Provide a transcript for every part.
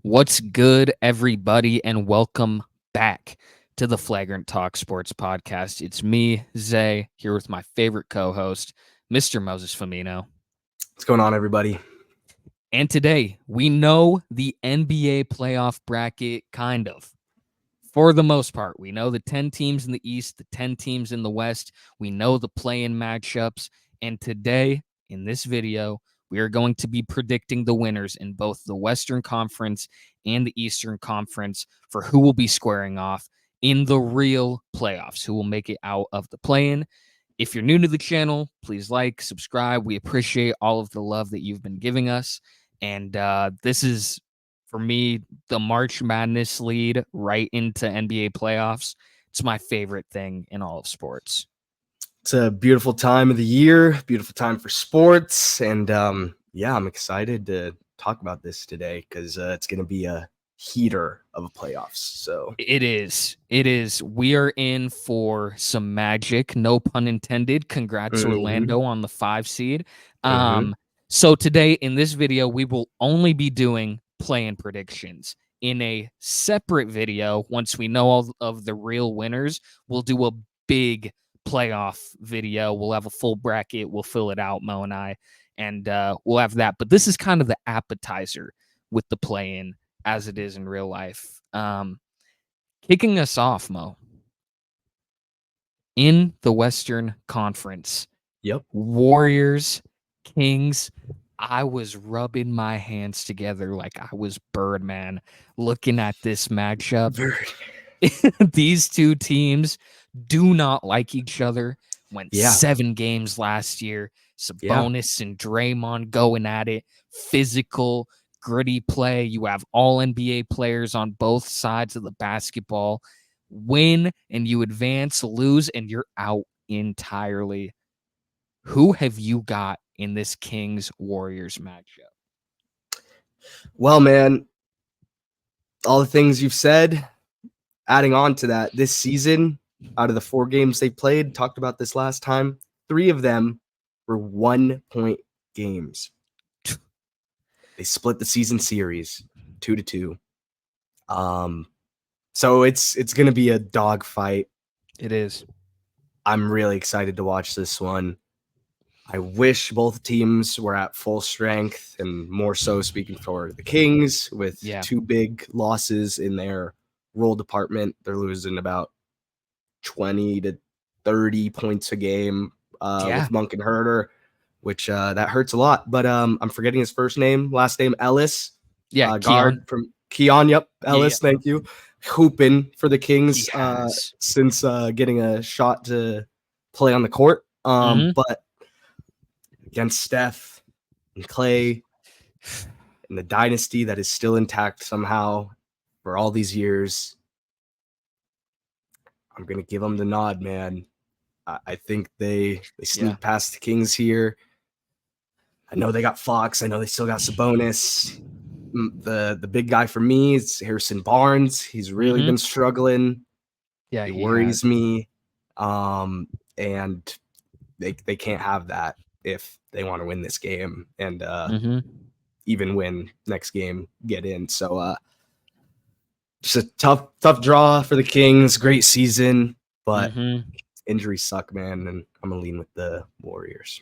What's good, everybody, and welcome back to the Flagrant Talk Sports Podcast. It's me, Zay, here with my favorite co-host, Mr. Moses Famino. What's going on, everybody? And today, we know the NBA playoff bracket, kind of. For the most part, we know the 10 teams in the East, the 10 teams in the West. We know the play-in matchups. And today, in this video, we are going to be predicting the winners in both the Western Conference and the Eastern Conference for who will be squaring off in the real playoffs, who will make it out of the play-in. If you're new to the channel, please like, subscribe. We appreciate all of the love that you've been giving us. And this is, for me, the March Madness lead right into NBA playoffs. It's my favorite thing in all of sports. It's a beautiful time of the year, beautiful time for sports. And I'm excited to talk about this today because it's going to be a heater of a playoffs. So It is. We are in for some magic, no pun intended. Congrats, Orlando, on the 5 seed. So today in this video, we will only be doing play-in predictions. In a separate video, once we know all of the real winners, we'll do a big playoff video. We'll have a full bracket. We'll fill it out, Mo and I, and we'll have that. But this is kind of the appetizer with the play-in as it is in real life. Kicking us off, Mo, in the Western Conference. Yep. Warriors, Kings. I was rubbing my hands together like I was Birdman looking at this matchup. These two teams do not like each other. Went 7 games last year. Sabonis and Draymond going at it. Physical, gritty play. You have all NBA players on both sides of the basketball. Win and you advance, lose and you're out entirely. Who have you got in this Kings-Warriors matchup? Well, man, all the things you've said, adding on to that, this season, out of the 4 games they played, talked about this last time, 3 of them were 1-point games. They split the season series 2-2. So it's going to be a dogfight. It is. I'm really excited to watch this one. I wish both teams were at full strength, and more so speaking for the Kings with 2 big losses in their role department. They're losing about 20 to 30 points a game with Monk and Herter, which that hurts a lot. But I'm forgetting his first name, last name Ellis. Yeah, guard from Keon. Yep, Ellis. Yeah. Thank you. Hooping for the Kings since getting a shot to play on the court. But against Steph and Clay and the dynasty that is still intact somehow for all these years, I'm going to give them the nod, man. I think they sneak past the Kings here. I know they got Fox. I know they still got Sabonis. The big guy for me is Harrison Barnes. He's really been struggling. Yeah, he worries me. And they can't have that if they want to win this game and even win next game, get in. So just a tough draw for the Kings. Great season, but injuries suck, man. And I'm gonna lean with the Warriors.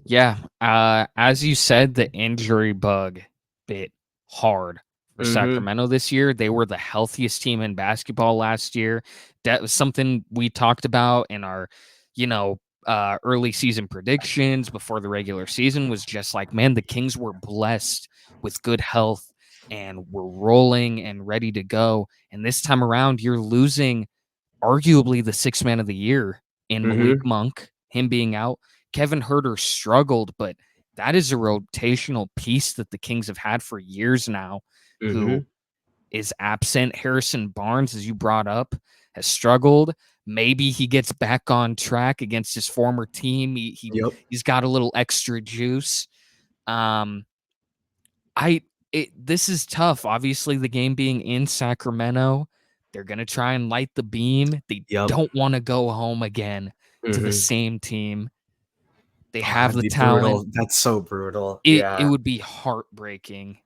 Yeah, as you said, the injury bug bit hard for Sacramento this year. They were the healthiest team in basketball last year. That was something we talked about in our, early season predictions before the regular season. Was just like, man, the Kings were blessed with good health and were rolling and ready to go. And this time around, you're losing arguably the 6th man of the year in Malik Monk, him being out. Kevin Herter struggled, but that is a rotational piece that the Kings have had for years now, who is absent. Harrison Barnes, as you brought up, has struggled. Maybe he gets back on track against his former team. He's got a little extra juice. This is tough. Obviously, the game being in Sacramento, they're going to try and light the beam. They don't want to go home again to the same team. They have the talent. Brutal. That's so brutal. It would be heartbreaking.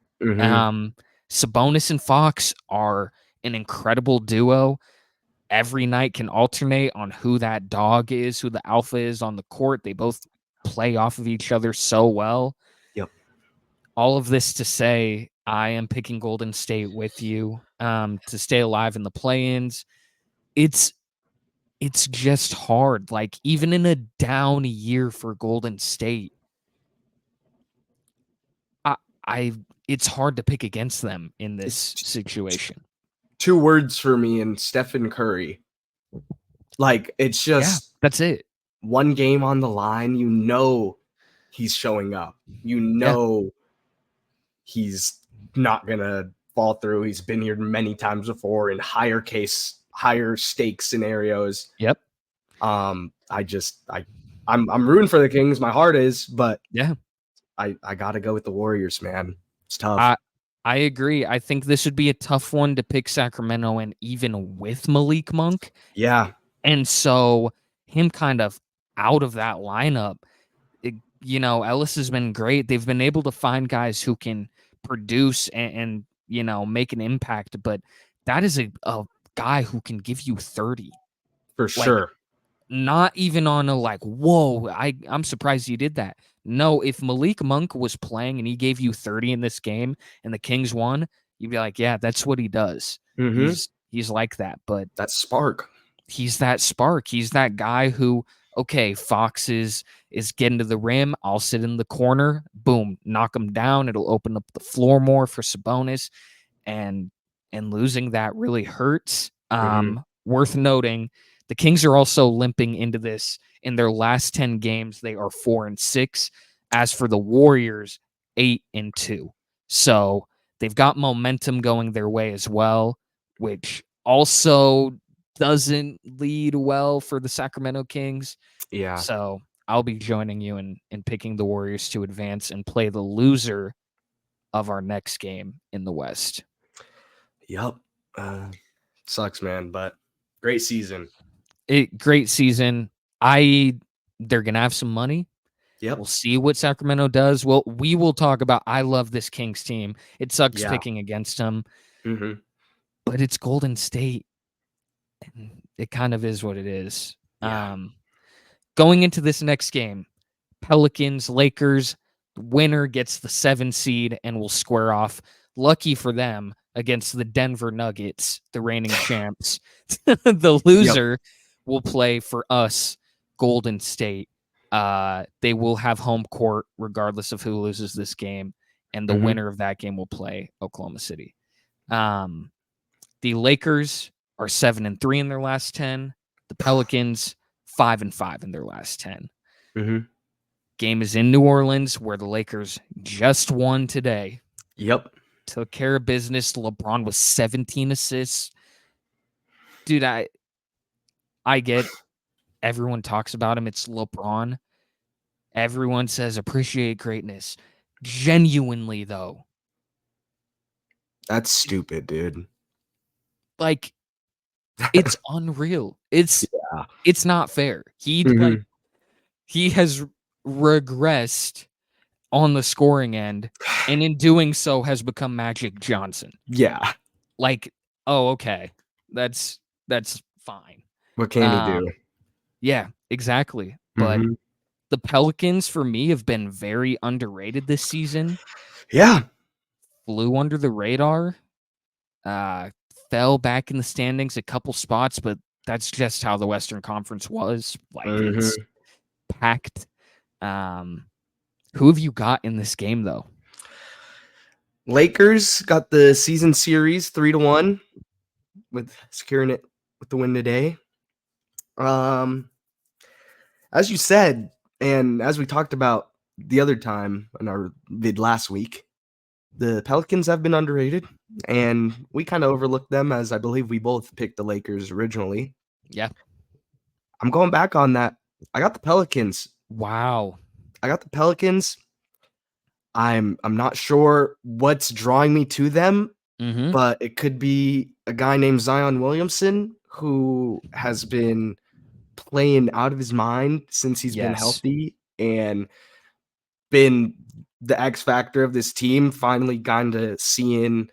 Sabonis and Fox are an incredible duo. Every night can alternate on who that dog is, who the alpha is on the court. They both play off of each other so well. Yep. All of this to say, I am picking Golden State with you to stay alive in the play-ins. It's just hard. Like, even in a down year for Golden State, I it's hard to pick against them in this situation. 2 words for me, and Stephen Curry. Like, it's just that's it. One game on the line, he's showing up. He's not gonna fall through. He's been here many times before in higher stakes scenarios. Yep. I'm rooting for the Kings. My heart is, but yeah, I gotta go with the Warriors, man. It's tough. I agree. I think this would be a tough one to pick Sacramento, and even with Malik Monk. Yeah. And so him kind of out of that lineup, Ellis has been great. They've been able to find guys who can produce and make an impact, but that is a guy who can give you 30. For sure. Not even on a like, whoa, I'm surprised you did that. No, if Malik Monk was playing and he gave you 30 in this game and the Kings won, you'd be like, yeah, that's what he does. Mm-hmm. He's like that, but that spark. He's that spark. He's that guy who, okay, Fox is getting to the rim. I'll sit in the corner. Boom, knock him down. It'll open up the floor more for Sabonis, and losing that really hurts. Worth noting, the Kings are also limping into this. In their last 10 games, they are 4-6. As for the Warriors, 8-2. So they've got momentum going their way as well, which also doesn't lead well for the Sacramento Kings. Yeah. So I'll be joining you in picking the Warriors to advance and play the loser of our next game in the West. Yep. Sucks, man, but great season. Great season. They're going to have some money. Yep. We'll see what Sacramento does. Well, we will talk about, I love this Kings team. It sucks picking against them, but it's Golden State. And it kind of is what it is. Yeah. Going into this next game, Pelicans, Lakers, winner gets the 7 seed and will square off. Lucky for them, against the Denver Nuggets, the reigning champs. The loser will play for us, Golden State. They will have home court regardless of who loses this game, and the winner of that game will play Oklahoma City. The Lakers are 7-3 in their last 10. The Pelicans 5-5 in their last 10. Game is in New Orleans, where the Lakers just won today. Yep. Took care of business. LeBron with 17 assists. Dude, I get everyone talks about him. It's LeBron. Everyone says appreciate greatness. Genuinely, though. That's stupid, dude. Like, it's unreal. It's not fair. He has regressed on the scoring end, and in doing so has become Magic Johnson. Yeah. Like, oh, okay. That's fine. What can he do? Yeah, exactly. But the Pelicans, for me, have been very underrated this season. Yeah. Flew under the radar. Fell back in the standings a couple spots, but that's just how the Western Conference was. Like, it's packed. Who have you got in this game, though? Lakers got the season series 3-1 with securing it with the win today. As you said, and as we talked about the other time in our vid last week, the Pelicans have been underrated, and we kind of overlooked them, as I believe we both picked the Lakers originally. Yeah. I'm going back on that. I got the Pelicans. Wow. I got the Pelicans. I'm not sure what's drawing me to them, but it could be a guy named Zion Williamson, who has been playing out of his mind since he's been healthy and been the X factor of this team, finally kind of seeing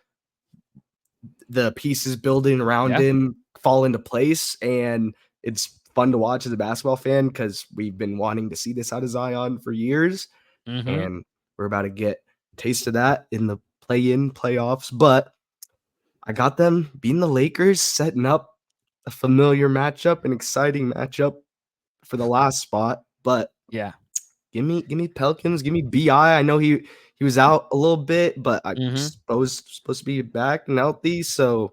the pieces building around him fall into place, and it's fun to watch as a basketball fan because we've been wanting to see this out of Zion for years, and we're about to get a taste of that in the play-in playoffs. But I got them beating the Lakers, setting up a familiar matchup, an exciting matchup for the last spot. But Yeah. give me Pelicans, give me BI. I know he was out a little bit, but I suppose supposed to be back and healthy. So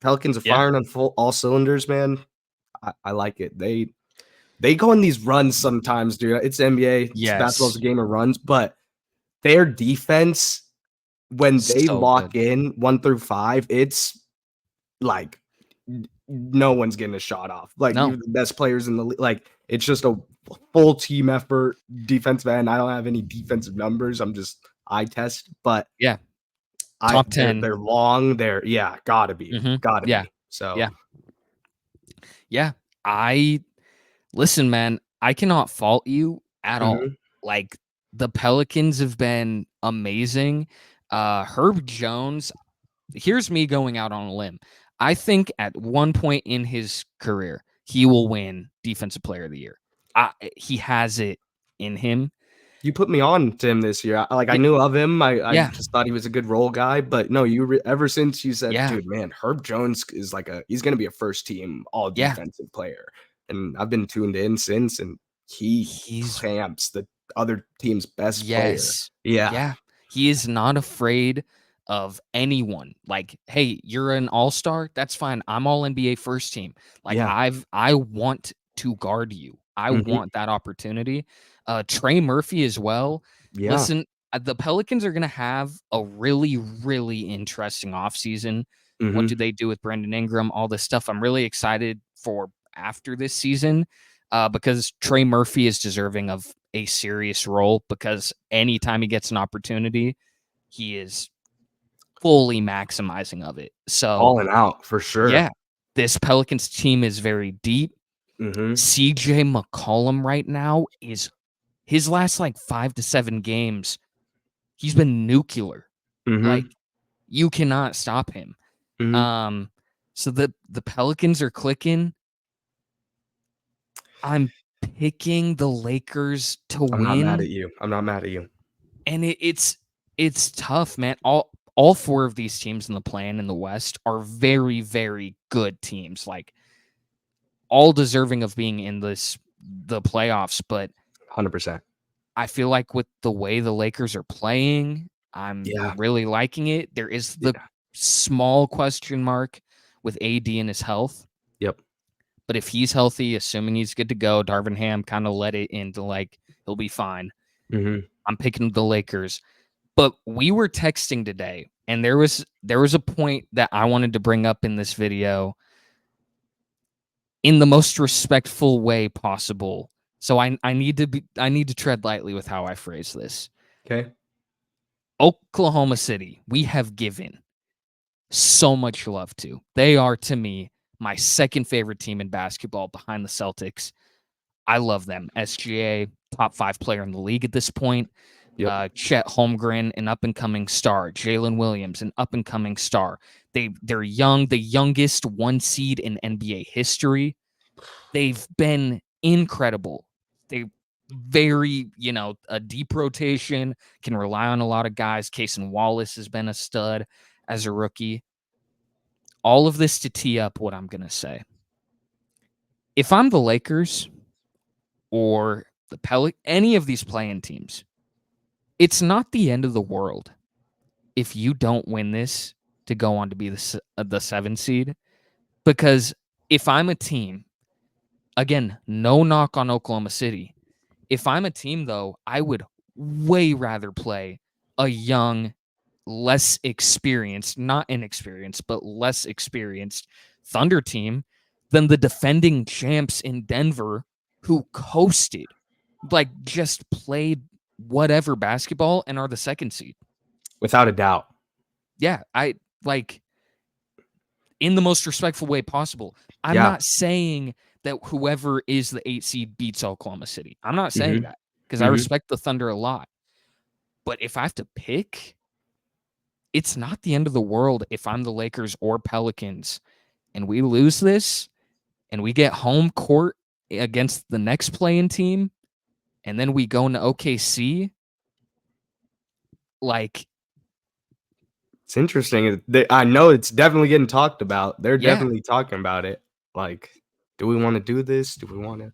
Pelicans are firing on all cylinders, man. I like it. They go on these runs sometimes, dude. It's NBA. Basketball's a game of runs, but their defense, when they So lock good. in 1 through 5, it's like no one's getting a shot off. Like No. even the best players in the league. Like it's just a full team effort. Defensive end. I don't have any defensive numbers. I'm just eye test, but Yeah. Top 10. They're long. They're gotta be. So yeah. Listen, man, I cannot fault you at all. Like the Pelicans have been amazing. Herb Jones, here's me going out on a limb. I think at one point in his career, he will win Defensive Player of the Year. He has it in him. You put me on to him this year. I knew of him. I just thought he was a good role guy. But no, ever since you said, dude, man, Herb Jones is he's going to be a first team all defensive player. And I've been tuned in since, and he's clamps the other team's best player. Yeah. He is not afraid of anyone. Like, hey, you're an all-star. That's fine. I'm all NBA first team. Like I want to guard you. I want that opportunity. Trey Murphy as well. Yeah. Listen, the Pelicans are going to have a really, really interesting offseason. What do they do with Brandon Ingram? All this stuff. I'm really excited for after this season because Trey Murphy is deserving of a serious role because anytime he gets an opportunity, he is fully maximizing of it. So balling out for sure. Yeah. This Pelicans team is very deep. CJ McCollum right now is his last 5 to 7 games. He's been nuclear. Like you cannot stop him. So the Pelicans are clicking. I'm picking the Lakers to win. I'm not mad at you. And it's tough, man. All 4 of these teams in the plan in the West are very, very good teams. Like all deserving of being in the playoffs, but 100%. I feel like with the way the Lakers are playing, I'm really liking it. There is the small question mark with AD and his health. Yep. But if he's healthy, assuming he's good to go, Darvin Ham kind of let it into he'll be fine. I'm picking the Lakers. But we were texting today, and there was a point that I wanted to bring up in this video in the most respectful way possible. So I need to tread lightly with how I phrase this. Okay. Oklahoma City, we have given so much love to. They are, to me, my second favorite team in basketball behind the Celtics. I love them. SGA, top 5 player in the league at this point. Chet Holmgren, an up-and-coming star. Jalen Williams, an up-and-coming star. They're young, the youngest 1 seed in NBA history. They've been incredible. They very, a deep rotation, can rely on a lot of guys. Cason Wallace has been a stud as a rookie. All of this to tee up what I'm going to say. If I'm the Lakers or the any of these play-in teams, it's not the end of the world if you don't win this to go on to be the 7 seed. Because if I'm a team, again, no knock on Oklahoma City. If I'm a team, though, I would way rather play a young, less experienced, not inexperienced, but less experienced Thunder team than the defending champs in Denver who coasted, just played whatever basketball and are the 2nd seed. Without a doubt. Yeah, I in the most respectful way possible. I'm not saying that whoever is the 8 seed beats Oklahoma City. I'm not saying that because I respect the Thunder a lot. But if I have to pick, it's not the end of the world if I'm the Lakers or Pelicans and we lose this and we get home court against the next playing team and then we go into OKC. Like, it's interesting. I know it's definitely getting talked about. They're yeah, definitely talking about it. Like, do we want to do this? Do we want to?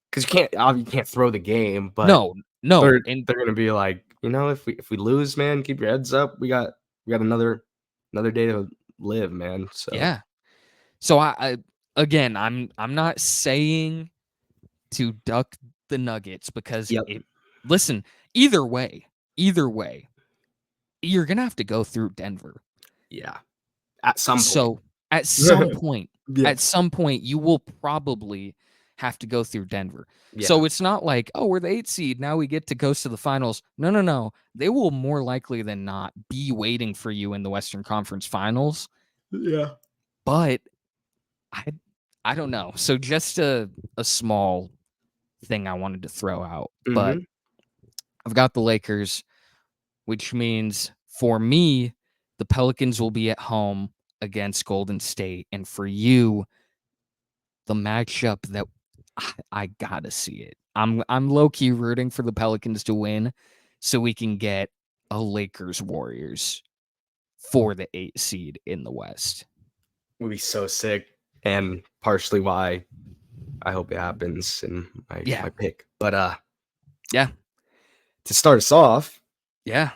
Because you can't throw the game, but no, and they're gonna be like, if we lose, man, keep your heads up. We got another day to live, man. So yeah. So I again, I'm not saying to duck the Nuggets because yep, listen, either way, you're gonna have to go through Denver. yeah. At some point, So at some point, yeah, you will probably have to go through Denver. yeah, So it's not like, oh, we're the 8th seed. Now we get to go to the finals. No, no, no. They will more likely than not be waiting for you in the Western Conference Finals. yeah. But I I don't know. So just a small thing I wanted to throw out. But Mm-hmm. I've got the Lakers, which means for me, the Pelicans will be at home against Golden State. And for you, the matchup that I gotta see it. I'm low key rooting for the Pelicans to win so we can get a Lakers Warriors for the 8th seed in the West. Would be so sick, and partially why I hope it happens in my pick. But Yeah. to start us off, Yeah.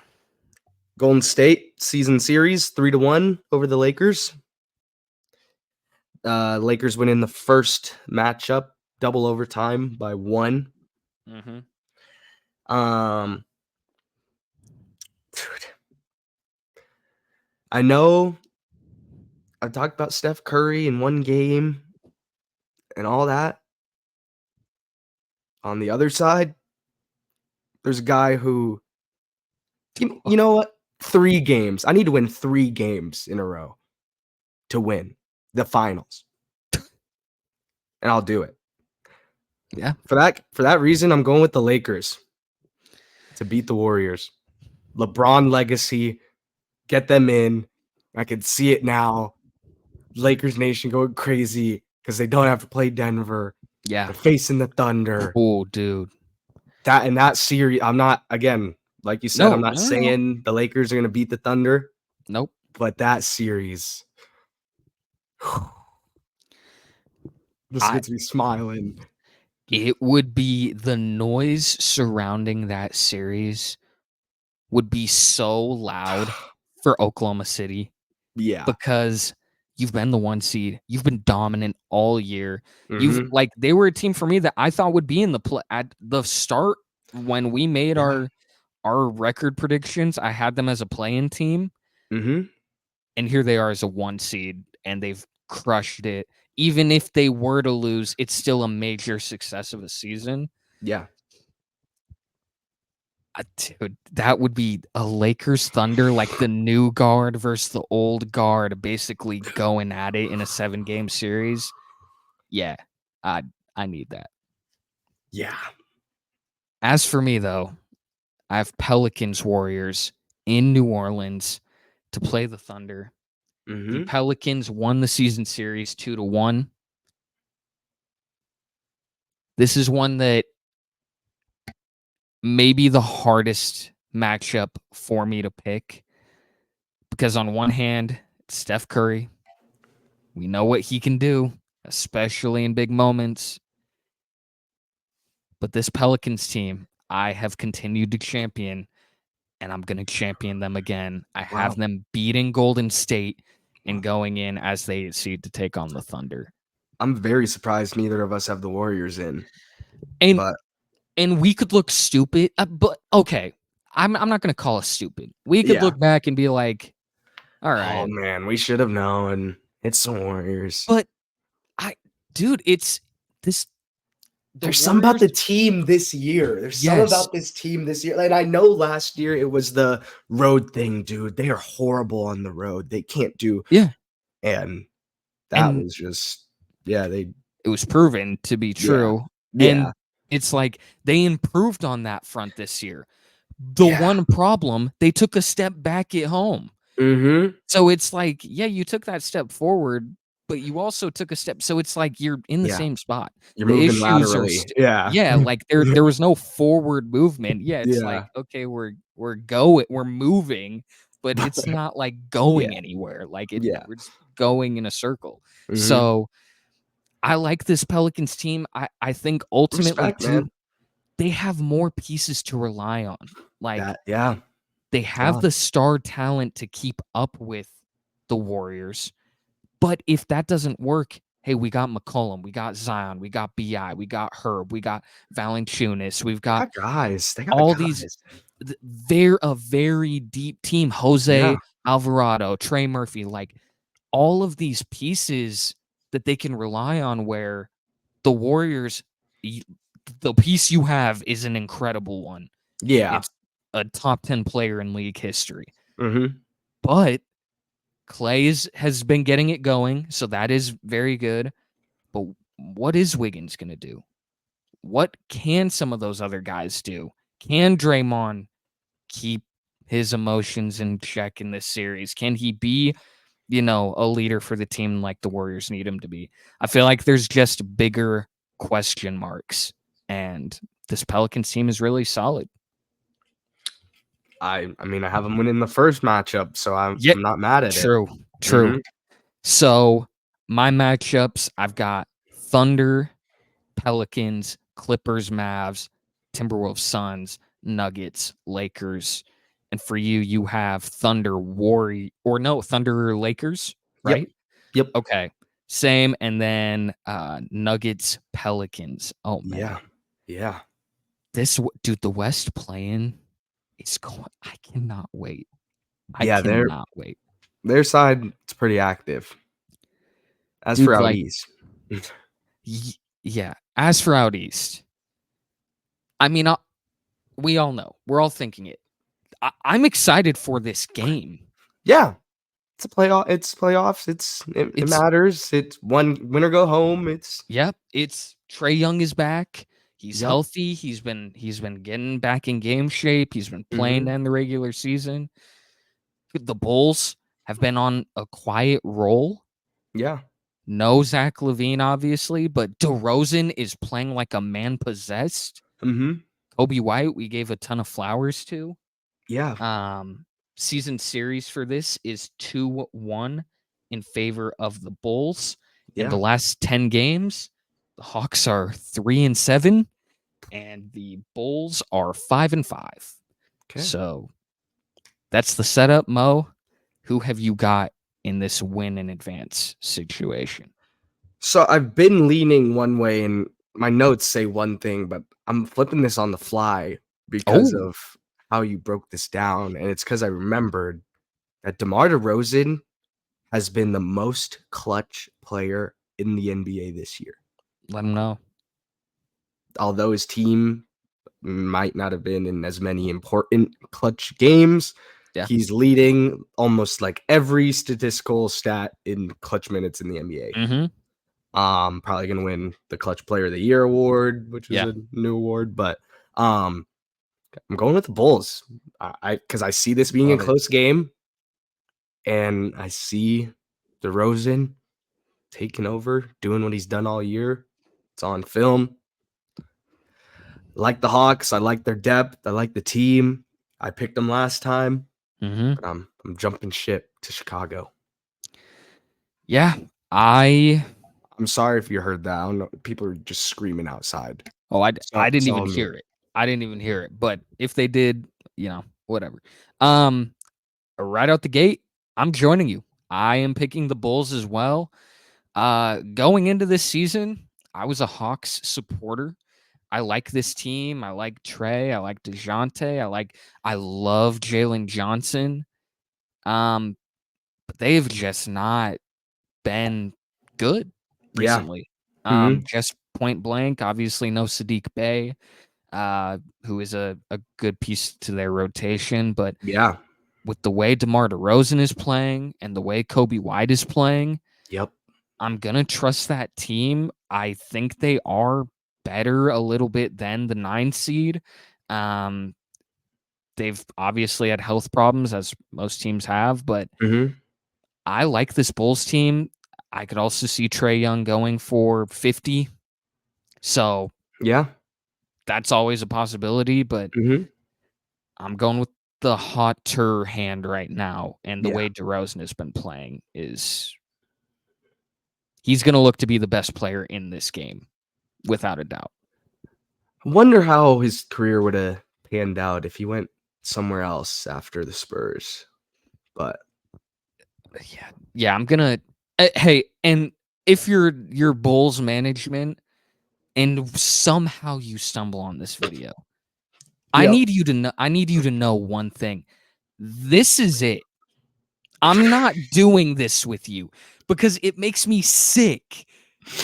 Golden State season series 3-1 over the Lakers. Lakers win in the first matchup, double overtime by 1. Mm-hmm. Dude, I know I've talked about Steph Curry in one game and all that. On the other side, there's a guy who, you know what? 3 games. I need to win 3 games in a row to win the finals, and I'll do it. Yeah. For that reason, I'm going with the Lakers to beat the Warriors. LeBron legacy, get them in. I can see it now. Lakers Nation going crazy because they don't have to play Denver. Yeah. They're facing the Thunder. Oh, dude. That series, I'm not, again, like you said, I'm not No. saying the Lakers are going to beat the Thunder. Nope. But that series, this gets me smiling. It would be the noise surrounding that series would be so loud for Oklahoma City. Yeah. Because you've been the 1 seed. You've been dominant all year. Mm-hmm. They were a team for me that I thought would be in the play at the start when we made our record predictions. I had them as a play-in team. Mm-hmm. And here they are as a 1 seed, and they've crushed it. Even if they were to lose, it's still a major success of a season. Yeah. Dude, that would be a Lakers Thunder, like the new guard versus the old guard, basically going at it in a 7-game series. Yeah, I need that. Yeah. As for me, though, I have Pelicans Warriors in New Orleans to play the Thunder. Mm-hmm. The Pelicans won the season series 2-1. This is one that may be the hardest matchup for me to pick because on one hand, it's Steph Curry. We know what he can do, especially in big moments. But this Pelicans team, I have continued to champion, and I'm going to champion them again. I have them beating Golden State and going in as they seed to take on the Thunder. I'm very surprised neither of us have the Warriors in. And we could look stupid, but okay. I'm not going to call us stupid. We could look back and be like, all right. Oh, man, we should have known. It's the Warriors. But, it's this. There's something about the team this year. There's something about this team this year. And I know last year it was the road thing, dude. They are horrible on the road. They can't do. Yeah. And that was just, it was proven to be true. Yeah. And it's like they improved on that front this year. The one problem, they took a step back at home. Mhm. So it's like, yeah, you took that step forward, but you also took a step, so it's like you're in the Yeah. same spot. You're The moving issues are laterally. st Yeah. yeah, like, there was no forward movement. Yeah, it's like, Yeah. okay, we're moving, but it's not, like, Yeah. going anywhere, like, Yeah. we're just going in a circle. Mhm. So, I like this Pelicans team. I think ultimately Respect, too, man. they have more pieces to rely on. Like, That yeah. they have Yeah. the star talent to keep up with the Warriors. But if that doesn't work, hey, we got McCollum, we got Zion, we got BI, we got Herb, we got Valanciunas, we've They got got guys. They got all these. guys. They're a very deep team. Yeah. Jose Alvarado, Trey Murphy, like all of these pieces that they can rely on. Where the Warriors, the piece you have is an incredible one. Yeah. It's a top 10 player in league history, Mhm. but has been getting it going, so that is very good. But what is Wiggins going to do? What can some of those other guys do? Can Draymond keep his emotions in check in this series? Can he be, a leader for the team like the Warriors need him to be? I feel like there's just bigger question marks, and this Pelicans team is really solid. I mean, I have them winning the first matchup, so Yeah, I'm not mad at it. true, true. Mhm. So my matchups, I've got Thunder, Pelicans, Clippers, Mavs, Timberwolves, Suns, Nuggets, Lakers. And for you, you have Thunder, Thunder, Lakers, Yep. right? Yep. Okay. Same. And then Nuggets, Pelicans. Oh, Yeah. man. Yeah. Dude, the West playing is going. I cannot wait. I Yeah, cannot wait. their side is pretty active. As for Dude, out like, east. yeah. As for out East, I mean, we all know. We're all thinking it. I'm excited for this game. Yeah. It's playoffs. It It's matters. It's one win or go home. It's Yep, it's Trae Young is back. He's yep. healthy. He's been getting back in game shape. He's been playing Mhm. in the regular season. The Bulls have been on a quiet roll. Yeah. No Zach LaVine, obviously, but DeRozan is playing like a man possessed. Mhm. Kobe White, we gave a ton of flowers to. Yeah. Um, Season series for this is 2-1 in favor of the Bulls. In the Yeah. last 10 games, the Hawks are 3-7 and the Bulls are 5-5. Okay. So that's the setup, Mo. Who have you got in this win in advance situation? So I've been leaning one way and my notes say one thing, but I'm flipping this on the fly because Oh, of how you broke this down. And it's because I remembered that DeMar DeRozan has been the most clutch player in the NBA this year. let him know. Although his team might not have been in as many important clutch games, Yeah. he's leading almost like every statistical stat in clutch minutes in the NBA. Mm-hmm. Probably gonna win the Clutch Player of the Year award, which is Yeah. a new award, but I'm going with the Bulls. I because I see this being a Love it. close game, and I see DeRozan taking over, doing what he's done all year. It's on film. I like the Hawks. I like their depth. I like the team. I picked them last time, Mm-hmm. but I'm jumping ship to Chicago. Yeah. I I'm sorry if you heard that. I don't know. People are just screaming outside. Oh, I It's didn't even all me. hear it. I didn't even hear it. But if they did, whatever. Um, right out the gate, I'm joining you. I am picking the Bulls as well. Going into this season, I was a Hawks supporter. I like this team. I like Trey. I like DeJounte. I love Jalen Johnson. Um, but they've just not been good Yeah. recently. Hmm. Just point blank. Obviously, no Sadiq Bey, who is a good piece to their rotation. But Yeah. with the way DeMar DeRozan is playing and the way Kobe White is playing, Yep. I'm gonna trust that team. I think they are better a little bit than the 9 seed. Um, They've obviously had health problems, as most teams have, but Mm-hmm. I like this Bulls team. I could also see Trae Young going for 50. So Yeah. that's always a possibility, but Mm-hmm. I'm going with the hotter hand right now. And the Yeah. way DeRozan has been playing is he's going to look to be the best player in this game, without a doubt. I wonder how his career would have panned out if he went somewhere else after the Spurs. But Yeah, I'm gonna. Hey, and if you're Bulls management and somehow you stumble on this video, I yep. need you to know. I need you to know one thing. This is it. I'm not doing this with you because it makes me sick.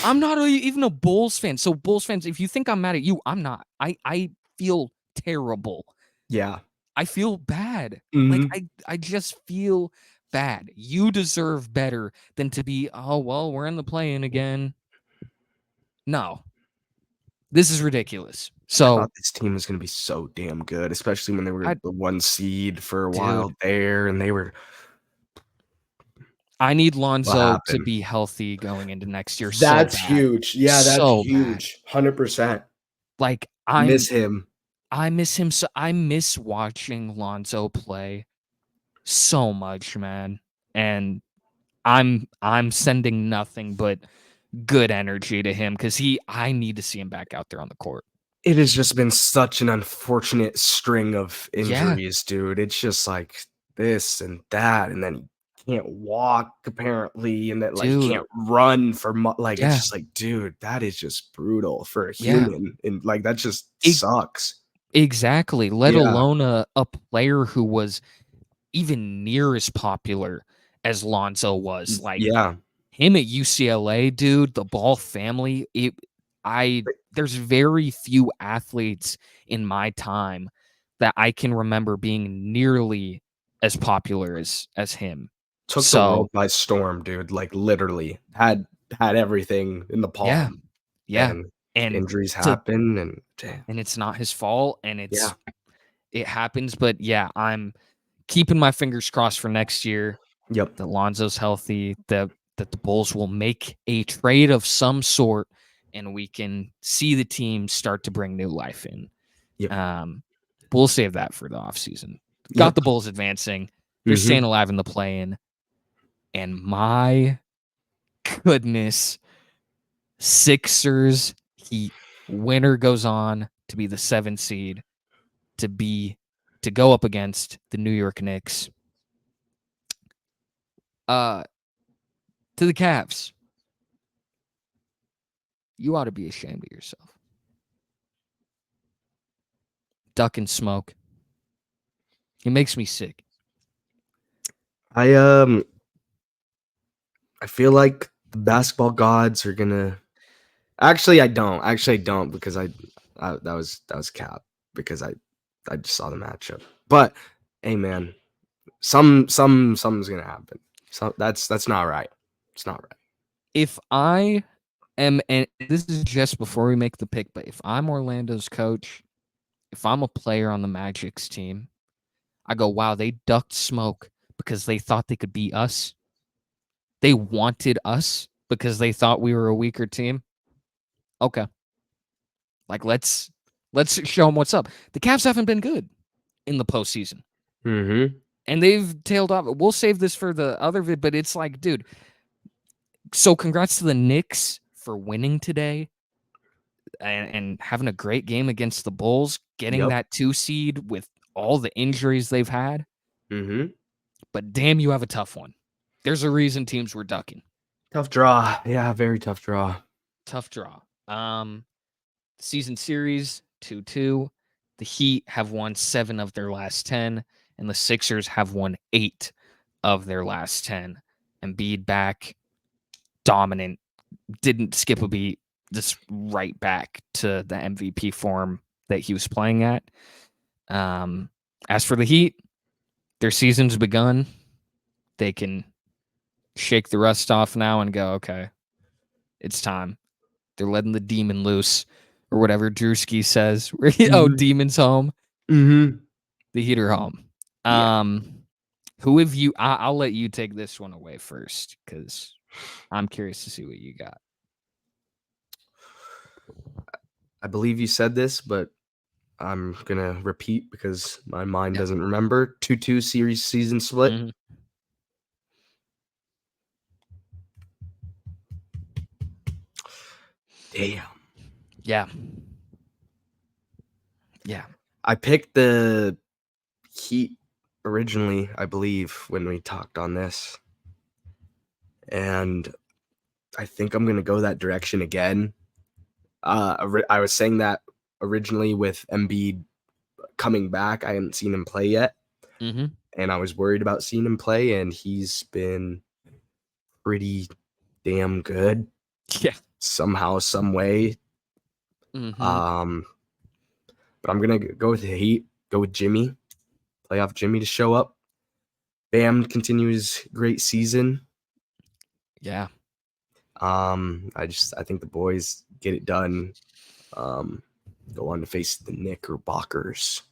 I'm not even a Bulls fan. So Bulls fans, if you think I'm mad at you, I'm not. I feel terrible. Yeah. I feel bad. Like Mm-hmm. I just feel bad. You deserve better than to be, oh well, we're in the play-in again. No. This is ridiculous. I So thought this team was going to be so damn good, especially when they were I the 1 seed for a while dude, there, and they were I need what Lonzo to happened? be healthy going into next year so That's bad. huge. Yeah, that's So bad. huge. 100%. Like Miss him. I miss him so I miss watching Lonzo play so much, man. And I'm sending nothing but good energy to him because I need to see him back out there on the court. It has just been such an unfortunate string of Yeah, injuries, dude. It's just like this and that, and then he can't walk apparently, and then like he dude. can't run for like it's Yeah, just like, dude, that is just brutal for a yeah. human, and like that just E- sucks. exactly. Let Yeah, alone a player who was even near as popular as Lonzo was. Like yeah. him at UCLA, dude, the Ball family, I there's very few athletes in my time that I can remember being nearly as popular as him. Took the So, world by storm, dude. Like literally had everything in the yeah, palm, yeah. and And injuries to happen, and damn, and it's not his fault and yeah, it happens, but yeah, I'm keeping my fingers crossed for next year yep, that Lonzo's healthy, that the Bulls will make a trade of some sort and we can see the team start to bring new life in. yep, Um, we'll save that for the offseason. Got yep. the Bulls advancing. They're staying Mhm. alive in the play-in. And my goodness, Sixers Heat winner goes on to be the 7 seed to go up against the New York Knicks. Uh to the Cavs. You ought to be ashamed of yourself. Duck and smoke. It makes me sick. I um I feel like the basketball gods are gonna. Actually, I don't. Actually, I don't because that was cap because I just saw the matchup. But hey, man, something's gonna happen. So that's not right. It's not right. If I am, and this is just before we make the pick, but if I'm Orlando's coach, if I'm a player on the Magic's team, I go, wow, they ducked smoke because they thought they could beat us. They wanted us because they thought we were a weaker team. Okay. Like let's show them what's up. The Cavs haven't been good in the postseason. Mm-hmm. And they've tailed off. We'll save this for the other vid, but it's like, dude, so congrats to the Knicks for winning today and having a great game against the Bulls, getting Yep. that 2 seed with all the injuries they've had. Mm-hmm. But damn, you have a tough one. There's a reason teams were ducking. Tough draw. Yeah, very tough draw. Tough draw. Season series 2-2. The Heat have won 7 of their last 10, and the Sixers have won 8 of their last 10. Embiid back, dominant, didn't skip a beat, just right back to the MVP form that he was playing at. As for the Heat, their season's begun. They can shake the rust off now and go, okay, it's time. They're letting the demon loose, or whatever Drewski says. Oh, Mm-hmm. demon's home. Mm-hmm. The Heat are home. Yeah. Who have you? I'll let you take this one away first because I'm curious to see what you got. I believe you said this, but I'm gonna repeat because my mind Yeah. doesn't remember. 2-2 series season split. Mm-hmm. Damn. Yeah. Yeah. I picked the Heat originally, I believe, when we talked on this. And I think I'm gonna go that direction again. I was saying that originally with Embiid coming back. I hadn't seen him play yet, Mm-hmm. and I was worried about seeing him play, and he's been pretty damn good Yeah. somehow, some way. Mm-hmm. Um, but I'm gonna go with the Heat. Go with Jimmy. Playoff Jimmy to show up. Bam continues great season. Yeah. I think the boys get it done. Go on to face the Knickerbockers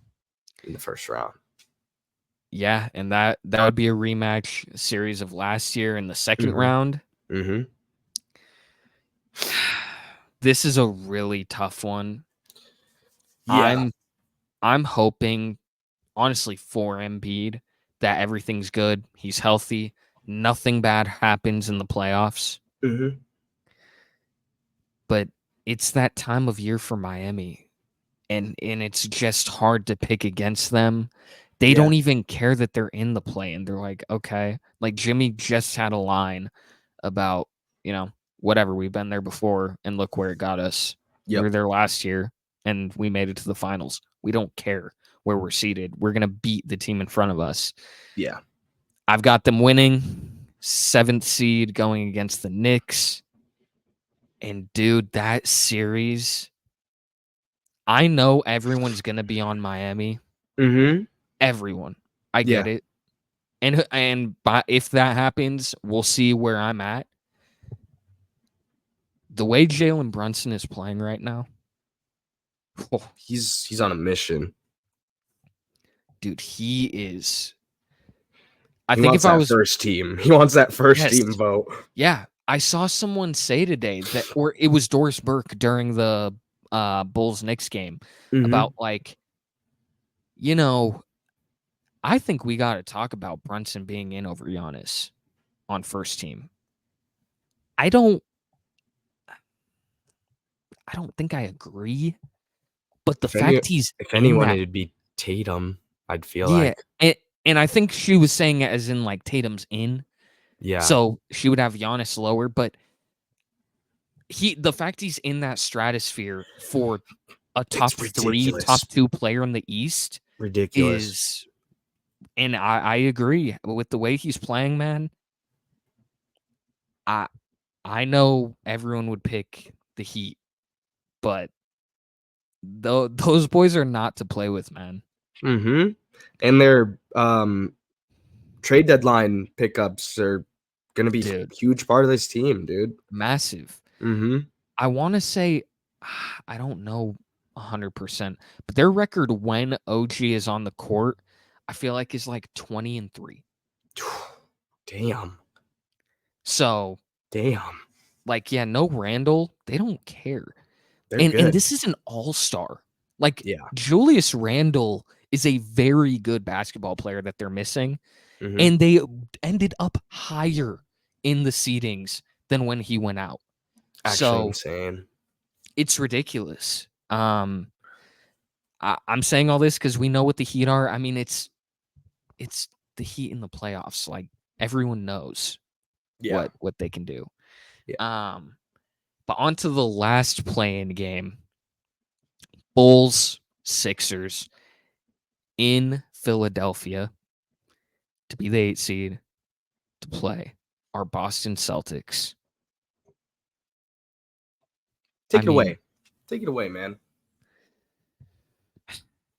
in the first round. Yeah, and that would be a rematch series of last year in the second round. Mm-hmm. This is a really tough one. Yeah. I'm hoping, honestly, for Embiid that everything's good. He's healthy. Nothing bad happens in the playoffs. Mm-hmm. But it's that time of year for Miami. And it's just hard to pick against them. They Yeah. don't even care that they're in the play, and they're like, okay. Like Jimmy just had a line about, whatever, we've been there before and look where it got us. We Yep. were there last year and we made it to the finals. We don't care where we're seated. We're gonna beat the team in front of us. Yeah. I've got them winning 7th seed going against the Knicks. And dude, that series, I know everyone's gonna be on Miami. Mm-hmm. Everyone. I Yeah. get it. If that happens, we'll see where I'm at. The way Jalen Brunson is playing right now, oh, He's on a mission. dude, he is. I He think wants if I that was first team. He wants that first yes, team vote. yeah, I saw someone say today that, or it was Doris Burke during the Bulls Knicks game Mm-hmm. about like, you know, I think we got to talk about Brunson being in over Giannis on first team. I don't think I agree, but the fact he's If in anyone, that, it'd be Tatum. I'd feel yeah, like, and I think she was saying it as in like Tatum's in, yeah, so she would have Giannis lower, but the fact he's in that stratosphere for a top it's 3, ridiculous, top 2 player in the East ridiculous. is, and I agree with the way he's playing, man. I I know everyone would pick the Heat, but those boys are not to play with, man. Mm-hmm. And their trade deadline pickups are gonna be Dude, huge part of this team, dude. massive. Mm-hmm. I want to say, I don't know 100%, but their record when OG is on the court, I feel like is like 20-3. Damn. So, Damn. like, yeah, no Randall, they don't care. They're And good. this is an all-star. Like Yeah. Julius Randle is a very good basketball player that they're missing, Mm-hmm. and they ended up higher in the seedings than when he went out. Actually So, insane. it's ridiculous. I'm saying all this because we know what the Heat are. I mean, it's the Heat in the playoffs. Like everyone knows Yeah. what they can do. Yeah. But on to the last play-in game. Bulls, Sixers in Philadelphia to be the 8 seed to play our Boston Celtics. I Take it mean, away. Take it away, man.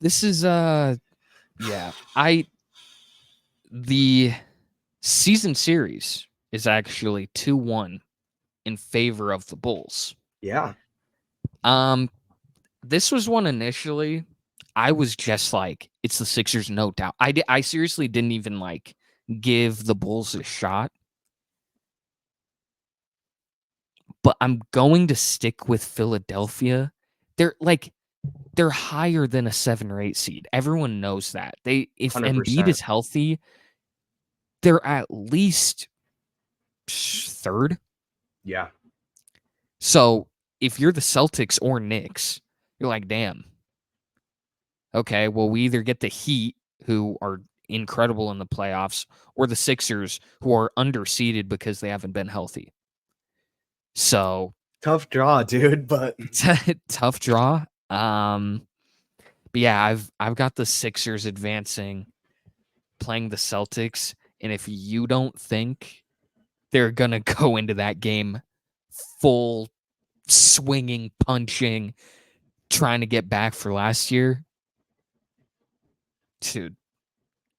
this is yeah. The season series is actually 2-1 in favor of the Bulls. Yeah. This was one initially I was just like, it's the Sixers, no doubt. I seriously didn't even like give the Bulls a shot. But I'm going to stick with Philadelphia. They're higher than a 7 or 8 seed. Everyone knows that. If Embiid 100%. is healthy, they're at least third. Yeah. So if you're the Celtics or Knicks, you're like, damn. Okay, well, we either get the Heat, who are incredible in the playoffs, or the Sixers, who are underseeded because they haven't been healthy. So tough draw, dude, but tough draw. But yeah, I've got the Sixers advancing, playing the Celtics, and if you don't think they're gonna go into that game full swinging, punching, trying to get back for last year, dude,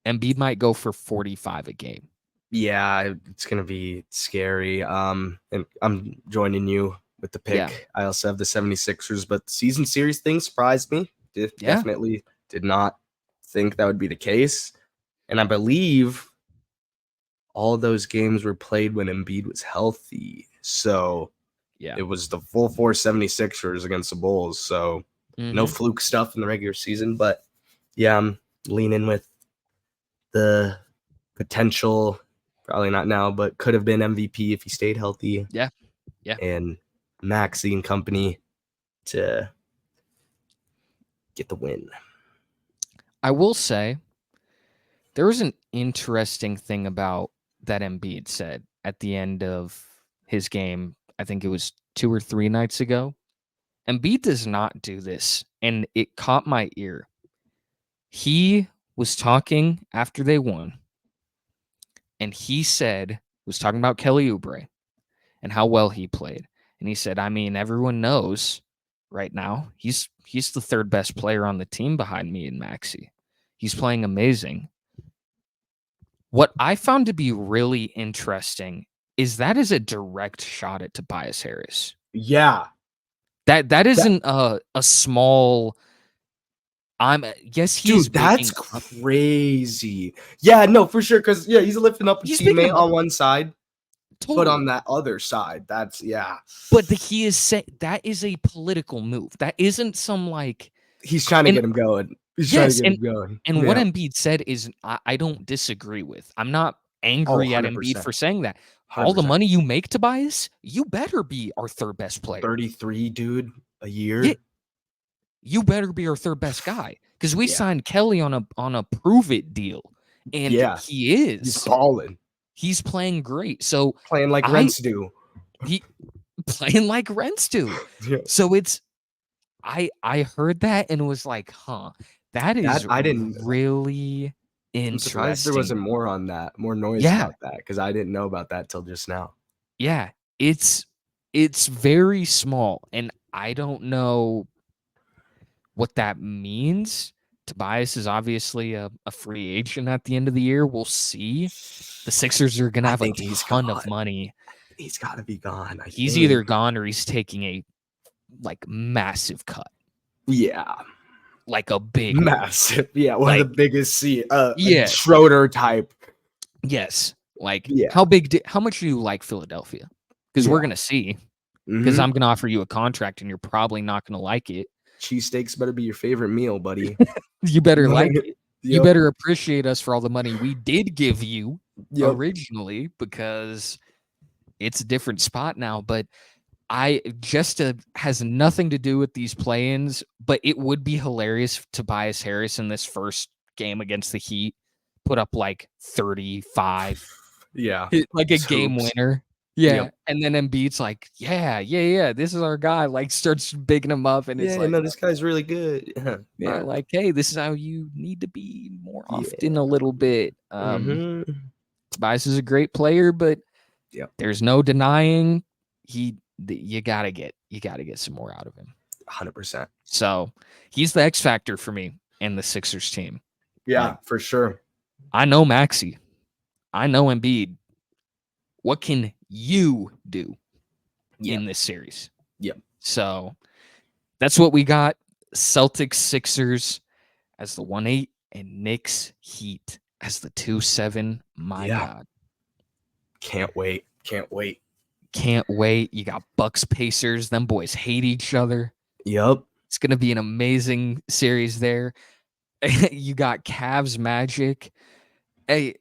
Embiid might go for 45 a game. yeah, it's gonna be scary. And I'm joining you with the pick. Yeah. I also have the 76ers, but the season series thing surprised me. Definitely did not think that would be the case. And I believe all those games were played when Embiid was healthy. So Yeah. it was the full force 76ers against the Bulls. So no fluke stuff in the regular season. But yeah, I'm leaning with the potential, probably not now, but could have been MVP if he stayed healthy. Yeah. Yeah. And Maxey and company to get the win. I will say there was an interesting thing about that Embiid said at the end of his game. I think it was 2 or 3 nights ago. Embiid does not do this, and it caught my ear. He was talking after they won, and he was talking about Kelly Oubre and how well he played. And he said, I mean, everyone knows right now he's the third best player on the team behind me and Maxey. He's playing amazing. What I found to be really interesting is that is a direct shot at Tobias Harris. Yeah. That isn't a small. Yes, he's dude, that's crazy. Yeah, no, for sure. Because he's lifting up a teammate on one side, but on that other side, that's But he is that is a political move. That isn't some like he's trying to get him going. He's trying to get him going. And what Embiid said is I don't disagree with. I'm not angry at Embiid for saying that. 100%. All the money you make, Tobias, you better be our third best player. 33, dude, a year. Yeah, you better be our third best guy because we signed Kelly on a prove it deal, and he is. He's balling. He's playing great. So playing like Rents do. He playing like Rents do. So it's I heard that and was like, huh, that is I didn't really interesting. I'm surprised there wasn't more on that, more noise about that, because I didn't know about that till just now. Yeah, it's very small, and I don't know what that means. Tobias is obviously a free agent at the end of the year. We'll see. The Sixers are going to have a ton of money. He's got to be gone. He's either gone or he's taking a massive cut. Yeah. Like a big massive. Yeah, one of the biggest Schroeder type. Yes. How much do you like Philadelphia? Because we're going to see. Because I'm going to offer you a contract and you're probably not going to like it. Cheesesteaks better be your favorite meal, buddy. You better like it. Yep. You better appreciate us for all the money we did give you originally, because it's a different spot now. But has nothing to do with these play-ins, but it would be hilarious if Tobias Harris in this first game against the Heat put up like 35. Yeah. Like a game winner. Yeah. Yep. And then Embiid's like, yeah, this is our guy. Like, starts bigging him up. And it's like, no, this guy's really good. Yeah, like, hey, this is how you need to be more often a little bit. Tobias is a great player, but there's no denying you gotta get some more out of him. 100%. So he's the X factor for me in the Sixers team. Yeah, for sure. I know Maxey. I know Embiid. What can you do in this series? Yep. So that's what we got. Celtics, Sixers. as the 1-8 and Knicks Heat as the 2-7. My God. Can't wait. Can't wait. Can't wait. You got Bucks Pacers. Them boys hate each other. Yep. It's going to be an amazing series there. You got Cavs Magic. Hey,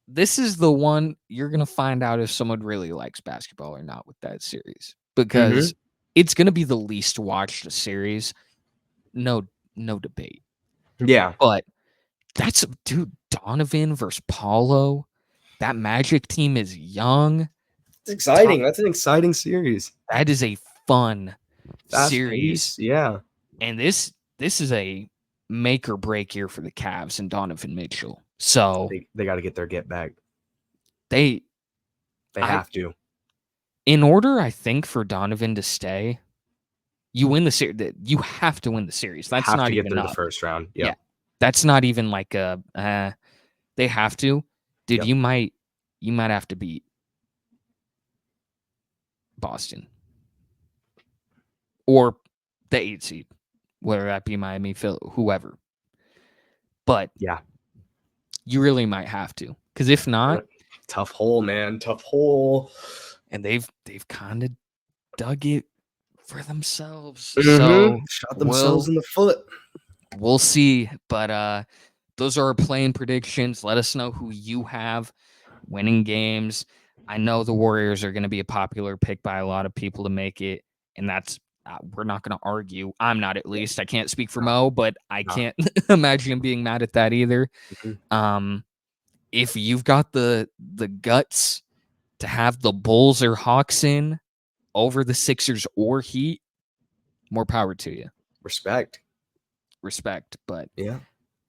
this is the one you're going to find out if someone really likes basketball or not with that series, because it's going to be the least watched series. No debate. Yeah. But that's, dude, Donovan versus Paulo. That Magic team is young. It's exciting. That's an exciting series. That is a fun Fast series. pace, yeah. And this is a make or break year for the Cavs and Donovan Mitchell. So they got to get their get back. They have to. In order, I think, for Donovan to stay, you win the series. You have to win the series. That's have not to get even through up. the first round. Yep. Yeah, that's not even like a. They have to, dude. Yep. You might have to beat Boston or the 8 seed, whether that be Miami, Phil, whoever. But yeah, you really might have to, because if not, tough hole, man, tough hole. And they've kind of dug it for themselves. So shot themselves in the foot. We'll see. But those are our playing predictions. Let us know who you have winning games. I know the Warriors are going to be a popular pick by a lot of people to make it, and that's we're not going to argue. I'm not, at least. I can't speak for Mo, but I can't imagine him being mad at that either. If you've got the guts to have the Bulls or Hawks in over the Sixers or Heat, more power to you. Respect. But yeah,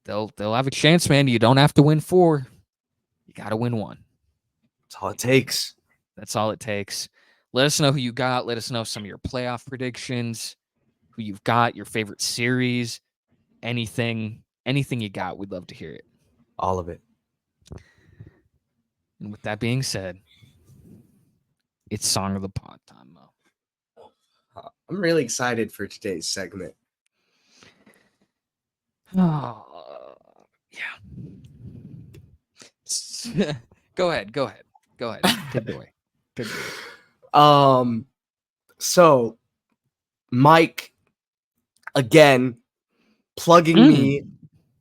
they'll have a chance, man. You don't have to win 4. You got to win 1. That's all it takes. That's all it takes. Let us know who you got. Let us know some of your playoff predictions, who you've got, your favorite series, anything you got. We'd love to hear it. All of it. And with that being said, it's Song of the Pod time, Mo. I'm really excited for today's segment. Oh, yeah. Go ahead. Take it away. So Mike, again, plugging me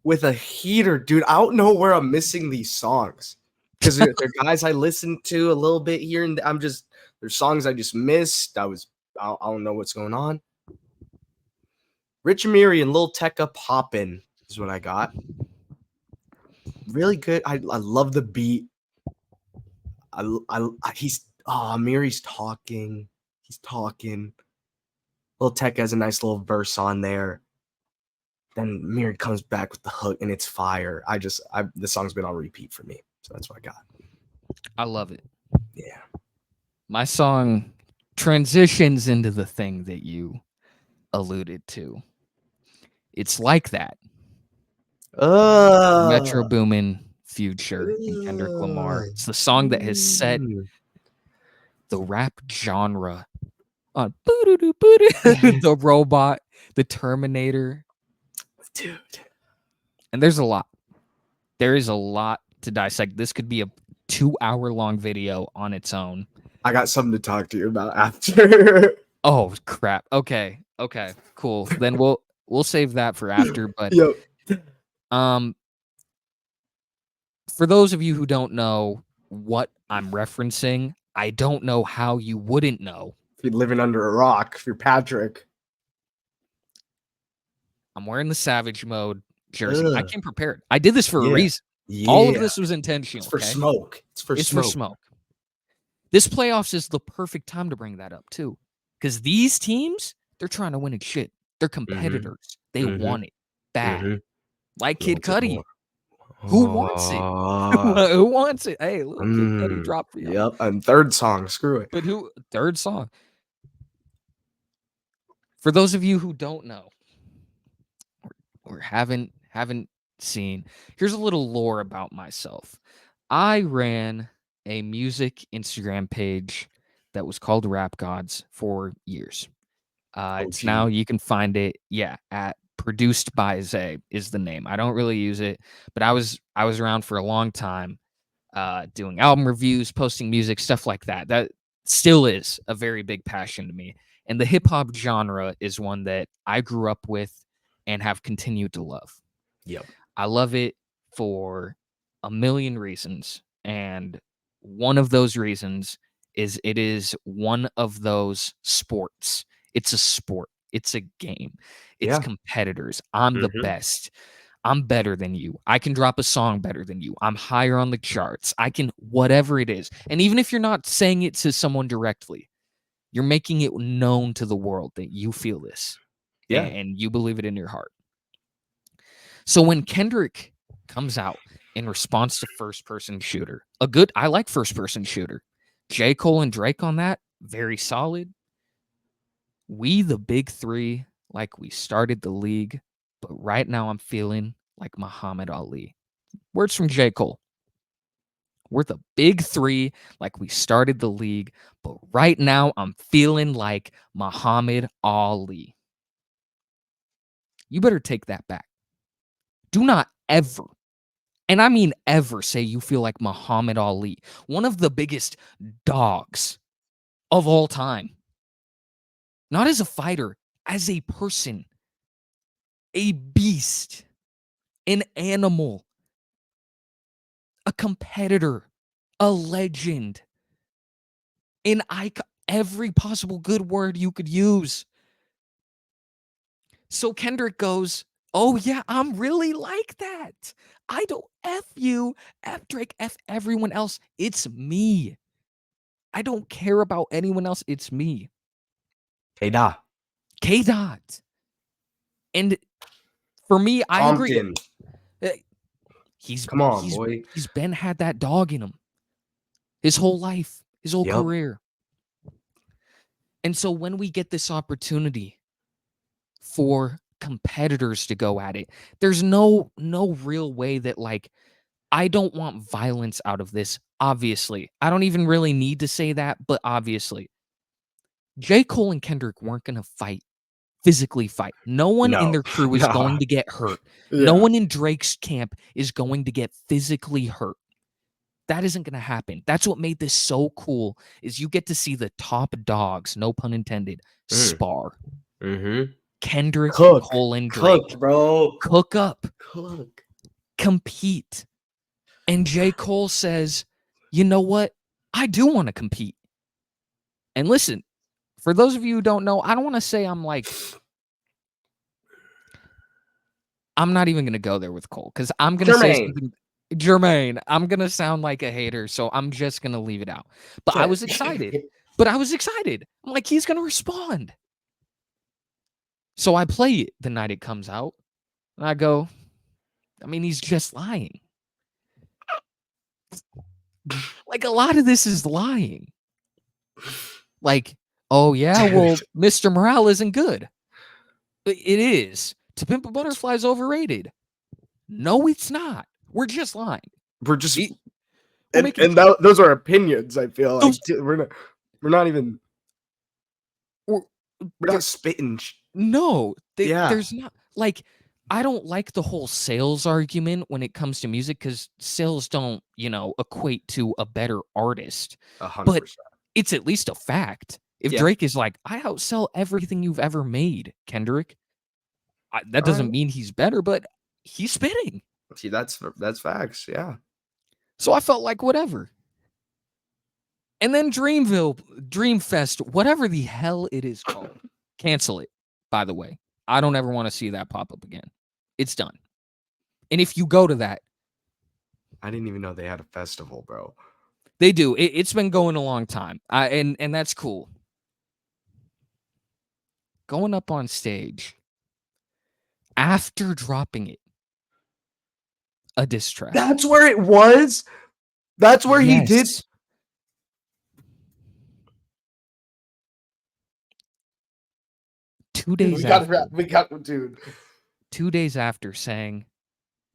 with a heater, dude. I don't know where I'm missing these songs, because they're guys I listened to a little bit here, and there's songs I just missed. I don't know what's going on. Rich Amiri and Lil Tecca Poppin' is what I got. Really good. I love the beat. Amiri's talking. He's talking. Lil Tecca has a nice little verse on there. Then Amiri comes back with the hook, and it's fire. The song's been on repeat for me, so that's what I got. I love it. Yeah. My song transitions into the thing that you alluded to. It's like that. Metro Boomin, Future, and Kendrick Lamar. It's the song that has set the rap genre on the robot, the Terminator. Dude. And there's a lot. There is a lot to dissect. This could be a 2-hour-long video on its own. I got something to talk to you about after. Oh, crap. Okay, cool. Then we'll save that for after. But for those of you who don't know what I'm referencing, I don't know how you wouldn't know. If you're living under a rock, if you're Patrick. I'm wearing the Savage Mode jersey. I came prepared. I did this for a reason. Yeah. All of this was intentional. It's for smoke. It's for smoke. This playoffs is the perfect time to bring that up too, because these teams, they're trying to win at shit. They're competitors. They want it bad. Like Kid Cudi. Who wants it? Who wants it? Hey, little Kid Cudi drop for you. Yep, and third song. Screw it. But third song. For those of you who don't know or haven't seen, here's a little lore about myself. I ran a music Instagram page that was called Rap Gods for years. It's now, you can find it, at Produced by Zay is the name. I don't really use it, but I was around for a long time, doing album reviews, posting music, stuff like that. That still is a very big passion to me. And the hip hop genre is one that I grew up with and have continued to love. Yep. I love it for a million reasons. And one of those reasons is it is one of those sports. It's a sport. It's a game. It's competitors. I'm the best. I'm better than you. I can drop a song better than you. I'm higher on the charts. I can, whatever it is. And even if you're not saying it to someone directly, you're making it known to the world that you feel this. Yeah. And you believe it in your heart. So when Kendrick comes out in response to first person shooter, I like first person shooter. J. Cole and Drake on that, very solid. We, the big three, like we started the league, but right now I'm feeling like Muhammad Ali. Words from J. Cole. We're the big three, like we started the league, but right now I'm feeling like Muhammad Ali. You better take that back. Do not ever, and I mean ever, say you feel like Muhammad Ali, one of the biggest dogs of all time. Not as a fighter, as a person, a beast, an animal, a competitor, a legend, an icon, every possible good word you could use. So Kendrick goes, oh yeah, I'm really like that. I don't F you, F Drake, F everyone else. It's me. I don't care about anyone else. It's me. K-Dot. K-Dot. And for me, I agree. Come on, boy. He's been had that dog in him his whole life, his whole career. And so when we get this opportunity for competitors to go at it, there's no real way that, like, I don't want violence out of this, obviously. I don't even really need to say that, but obviously. J. Cole and Kendrick weren't going to physically fight. No one in their crew is going to get hurt. No one in Drake's camp is going to get physically hurt. That isn't going to happen. That's what made this so cool, is you get to see the top dogs, no pun intended, spar. Kendrick, Cole, and Drake. Cook, bro. Cook up. Cook. Compete. And J. Cole says, you know what? I do want to compete. And listen, for those of you who don't know, I don't want to say I'm like, I'm not even going to go there with Cole, because I'm going to say something. Jermaine, I'm going to sound like a hater, so I'm just going to leave it out. But I was excited. I'm like, he's going to respond. So I play it the night it comes out, and I go, I mean, he's just lying. Like, a lot of this is lying. Like, oh yeah, well, Mr. Morale isn't good. It is. To Pimp a Butterfly is overrated. No, it's not. We're just lying. We're just, those are opinions. I feel like we're not even. We're not spitting. No, there's not. Like, I don't like the whole sales argument when it comes to music, because sales don't, equate to a better artist. 100%. But it's at least a fact. If Drake is like, I outsell everything you've ever made, Kendrick, that doesn't mean he's better, but he's spitting. See, that's facts, yeah. So I felt like whatever. And then Dreamfest, whatever the hell it is called, cancel it, by the way. I don't ever want to see that pop up again. It's done. And if you go to that, I didn't even know they had a festival, bro. They do. It's been going a long time. And that's cool. Going up on stage after dropping it, a diss track. That's where it was? That's where he did? 2 days after. We got dude. 2 days after, saying,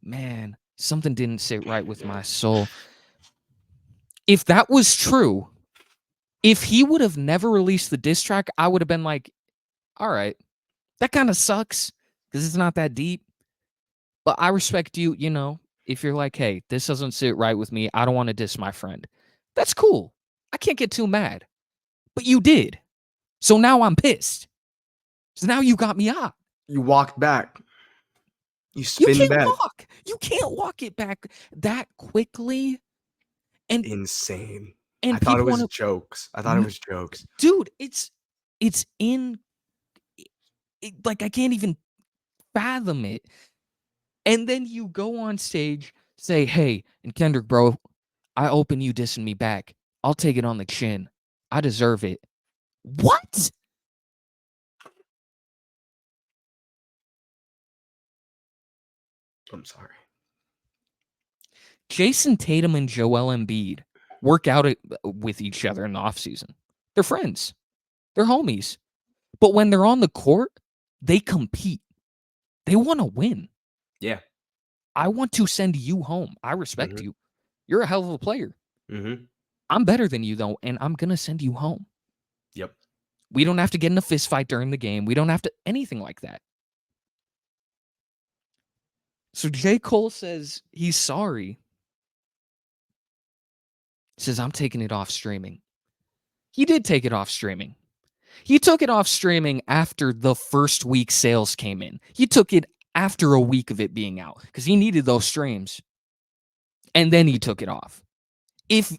man, something didn't sit right with my soul. If that was true, if he would have never released the diss track, I would have been like, all right, that kind of sucks. because it's not that deep. But I respect you, if you're like, hey, this doesn't sit right with me. I don't want to diss my friend. That's cool. I can't get too mad. But you did. So now I'm pissed. So now you got me out. You walked back. You You spin can't back. walk. You can't walk it back that quickly. And insane. and I thought it people was want to, jokes. I thought it was jokes. dude. It's in. Like I can't even fathom it. And then you go on stage, say, "Hey, and Kendrick, bro, I open you dissing me back. I'll take it on the chin. I deserve it." What? I'm sorry. Jason Tatum and Joel Embiid work out with each other in the offseason. They're friends. They're homies. But when they're on the court, they compete. They want to win. Yeah. I want to send you home. I respect you. You're a hell of a player. I'm better than you, though, and I'm going to send you home. Yep. We don't have to get in a fist fight during the game. We don't have to anything like that. So J. Cole says he's sorry. Says, I'm taking it off streaming. He did take it off streaming. He took it off streaming after the first week sales came in. He took it after a week of it being out because he needed those streams. And then he took it off. If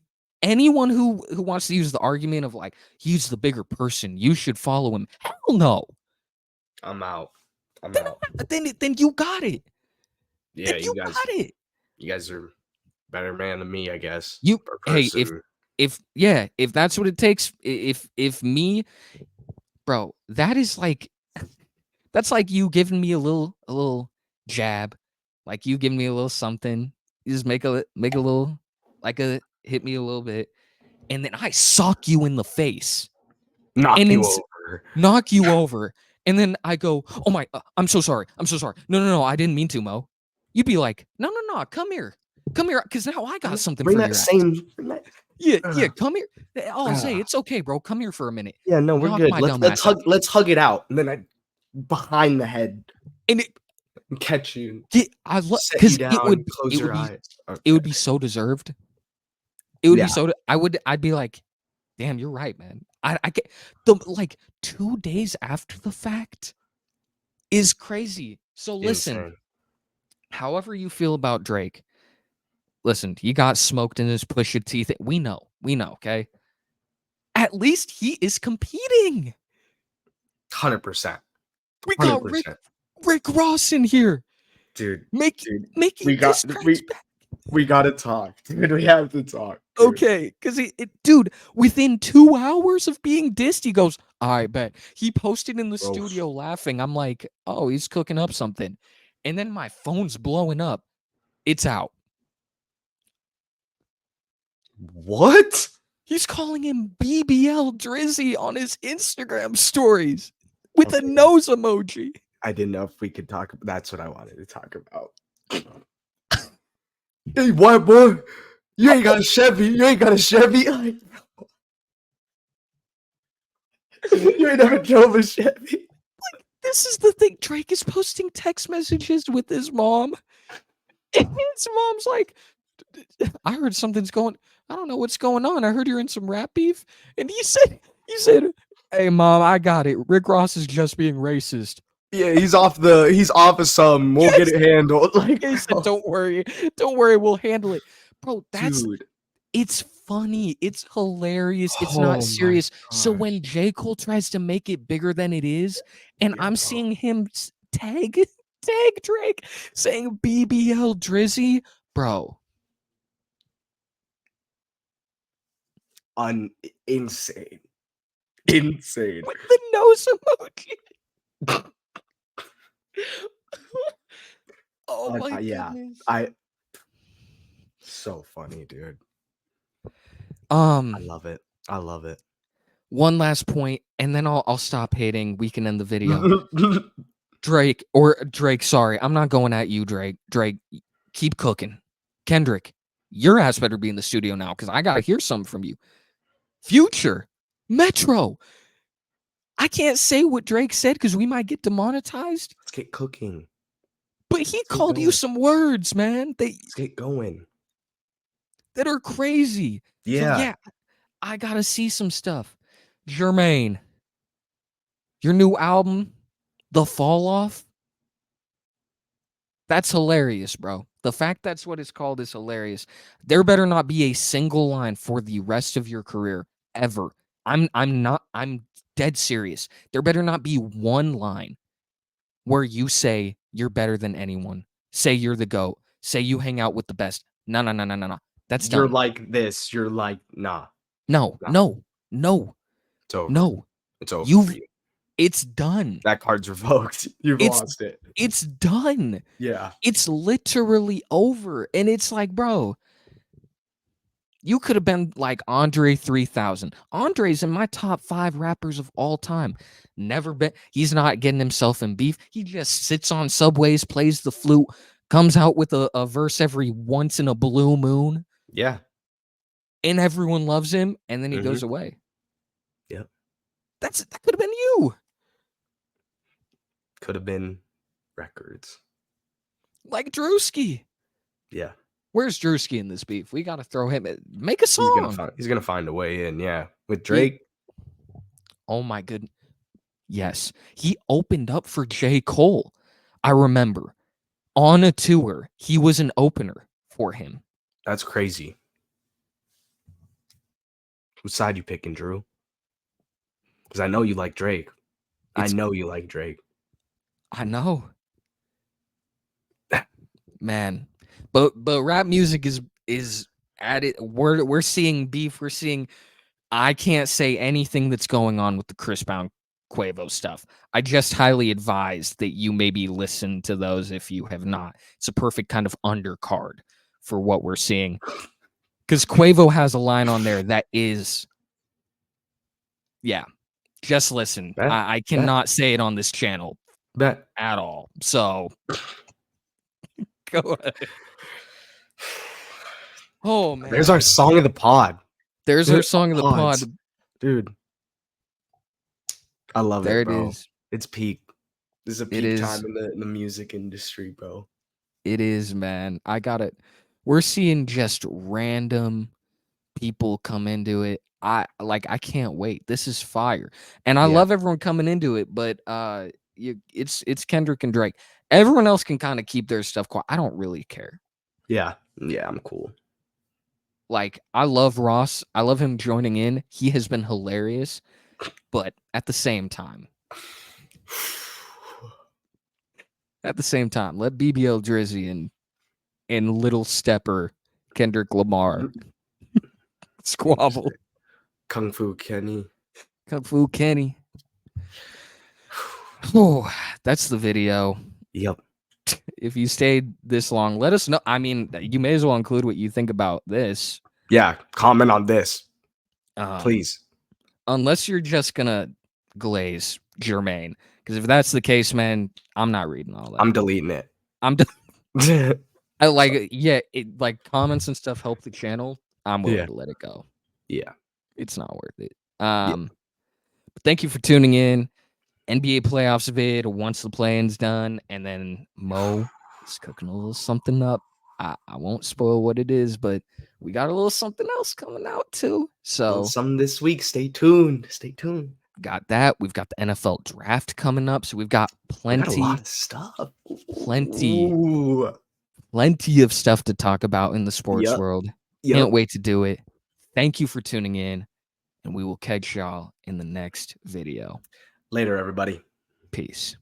anyone who wants to use the argument of like, he's the bigger person, you should follow him. Hell no. I'm out. Then you got it. Yeah, you guys got it. You guys are better man than me, I guess. Hey, if that's what it takes, if me, bro, that's like you giving me a little jab, like you giving me a little something. You just make a little, hit me a little bit, and then I sock you in the face, knock you over, and then I go, oh my, I'm so sorry, no, I didn't mean to, Mo. You'd be like, no, come here, because now I got something for your ass. Yeah, come here. I'll say it's okay, bro. Come here for a minute. Yeah, no, we're good. Let's hug it out, and then I behind the head, and it catch you. Because it would be so deserved. It would be so. I'd be like, damn, you're right, man. I get the 2 days after the fact is crazy. So listen, insane. However you feel about Drake, listen, he got smoked in his Pusha T thing. We know, okay? At least he is competing. 100%. We got Rick Ross in here. Dude, making we gotta talk. Dude, we have to talk. Dude. Okay, because dude, within 2 hours of being dissed, he goes, I bet. He posted in the studio laughing. I'm like, oh, he's cooking up something. And then my phone's blowing up. It's out. What? He's calling him BBL Drizzy on his Instagram stories with a nose emoji. I didn't know if we could talk. That's what I wanted to talk about. Hey, white boy, you ain't got a Chevy. You ain't never drove a Chevy. This is the thing. Drake is posting text messages with his mom. And his mom's like, I heard something's going. I don't know what's going on. I heard you're in some rap beef. And he said, hey, Mom, I got it. Rick Ross is just being racist. Yeah, he's off of some. We'll get it handled. He said, don't worry, we'll handle it, bro. It's funny, it's hilarious, it's not serious. So when J. Cole tries to make it bigger than it is, and I'm seeing him tag Drake saying BBL Drizzy, bro. Insane. With the nose emoji. Oh my goodness. So funny, dude. I love it. One last point, and then I'll stop hating. We can end the video. Drake, sorry, I'm not going at you, Drake. Drake, keep cooking. Kendrick, your ass better be in the studio now because I gotta hear something from you. Future, Metro, I can't say what Drake said because we might get demonetized. Let's get cooking. But he called you some words, man. Let's get going. That are crazy. So yeah, I gotta see some stuff. Jermaine, your new album, The Fall Off. That's hilarious, bro. The fact that's what it's called is hilarious. There better not be a single line for the rest of your career ever. I'm dead serious. There better not be one line where you say you're better than anyone. Say you're the GOAT. Say you hang out with the best. No. That's done. You're like this. You're like, nah. No. It's over. No. It's over for you. It's done. That card's revoked. You've lost it. It's done. Yeah. It's literally over. And it's like, bro, you could have been like Andre 3000. Andre's in my top 5 rappers of all time. Never been. He's not getting himself in beef. He just sits on subways, plays the flute, comes out with a verse every once in a blue moon. Yeah. And everyone loves him. And then he goes away. Yep. That could have been you. Could have been records. Like Drewski. Yeah. Where's Drewski in this beef? We got to throw him. Make a song. He's gonna find a way in. Yeah, with Drake. Oh my goodness. Yes, he opened up for J. Cole. I remember on a tour, he was an opener for him. That's crazy. What side you picking, Drew? Because I know you like Drake. I know you like Drake. I know, man. But rap music is at it. We're seeing beef. We're seeing. I can't say anything that's going on with the Chris Brown Quavo stuff. I just highly advise that you maybe listen to those if you have not. It's a perfect kind of undercard for what we're seeing. Because Quavo has a line on there that is, yeah, just listen. I cannot say it on this channel at all. So go ahead. Oh, man. There's our song of the pod. There's our song of the pod. Dude. I love it, bro. There it is. It's peak. This is a peak time in the music industry, bro. It is, man. I got it. We're seeing just random people come into it. I can't wait. This is fire. And I love everyone coming into it, but it's Kendrick and Drake. Everyone else can kind of keep their stuff quiet. I don't really care. Yeah. Yeah, I'm cool. Like, I love Ross. I love him joining in. He has been hilarious. But at the same time, let BBL Drizzy and Little Stepper Kendrick Lamar squabble. Kung Fu Kenny. Oh, that's the video. Yep. If you stayed this long, let us know. I mean, you may as well include what you think about this. Yeah, comment on this. Please. Unless you're just gonna glaze Jermaine. Because if that's the case, man, I'm not reading all that. I'm deleting it. I like, like comments and stuff help the channel. I'm willing to let it go. Yeah. It's not worth it. But thank you for tuning in. NBA playoffs vid once the play-in's done, and then Mo is cooking a little something up. I won't spoil what it is, but we got a little something else coming out too. So some this week. Stay tuned. Got that. We've got the NFL draft coming up, so we've got plenty, a lot of stuff. Plenty of stuff to talk about in the sports world. Can't wait to do it. Thank you for tuning in, and we will catch y'all in the next video. Later, everybody. Peace.